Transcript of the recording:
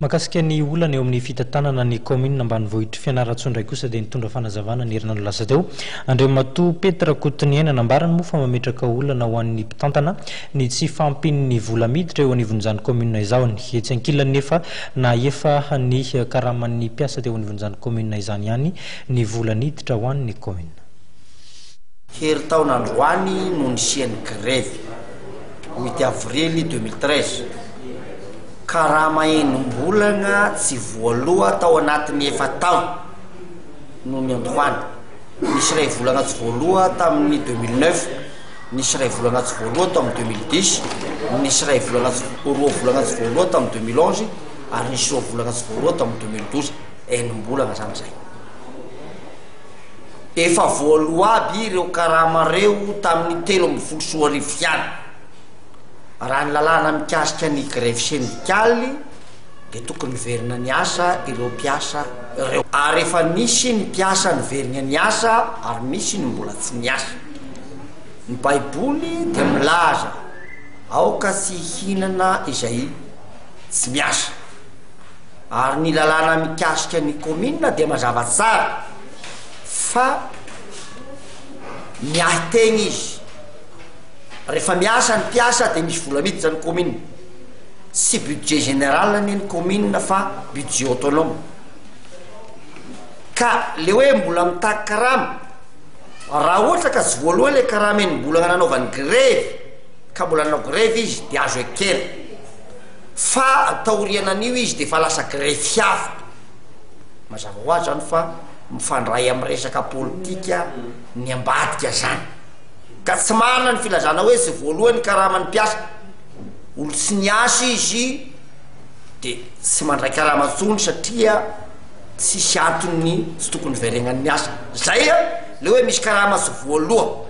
Makasika ny olana eo amin'ny fitantanana ny commune ambanivohitra fianarantsoandray kosa dia nitondra fanazavana ny herinandro lasa teo andreo matoa Petra Kotiniaina nambarany moa fa mametraka olana ho an'ny mpitantana ny tsy fampin'ny vola miditra eo anivon'izany commune izao ny etsy ankilany nefa na efa ny karaman'ny mpiasa teo anivon'izany commune izany ihany ny vola niditra ho an'ny commune. Hery taon'androany no nisian'ny grève 8 avril 2013 karama enim-bolagna tsy voaloha tao anatin'ny efa taona no ny androany. Nisy ray volagna tsy voaloha tamin'ny 2009, nisy ray volagna tsy voaloha tamin'ny 2010, nisy ray volagna tsy voaloha tamin'ny 2011 ary nisy roa volagna tsy voaloha tamin'ny 2012. Enim-bolagna zany zay. Efa voaloha aby ireo karama reo tamin'ny 13 fiany. Raha ny lalàna mikasika ny grève syndikaly dia tokony verina ny asa ireo mpiasa ireo. Ary efa misy ny mpiasa niverina ny asa ary misy ny mbola tsy niasa. Ny baiboly dia milaza aoka tsy hinana izay tsy miasa. Ary ny lalàna mikasika ny commune dia mazava tsara fa miahitegna izy. Rehefa miasa ny mpiasa dia misy vola miditra ny commune, sy budget général ny commune fa budget autonome. Ka le hoe mbola mitaky karama, raha ohatra ka tsy voaloha le karama enim-bolagna nanaovany grève ka mbola nanao grève izy dia azo ekena, fa taoriana an'io izy dia fa lasa grève hafa. Mazava ho azy zany fa mifandray amin'ny resaka politika ny ambadika zany. Ka tsy manana ny filazana hoe tsy voaloha ny karama ny mpiasa, olo tsy niasa izy dia tsy mandray karama intsony satria tsisy antony tsy tokony veregnany asa. Zay le hoe misy karama tsy voaloha.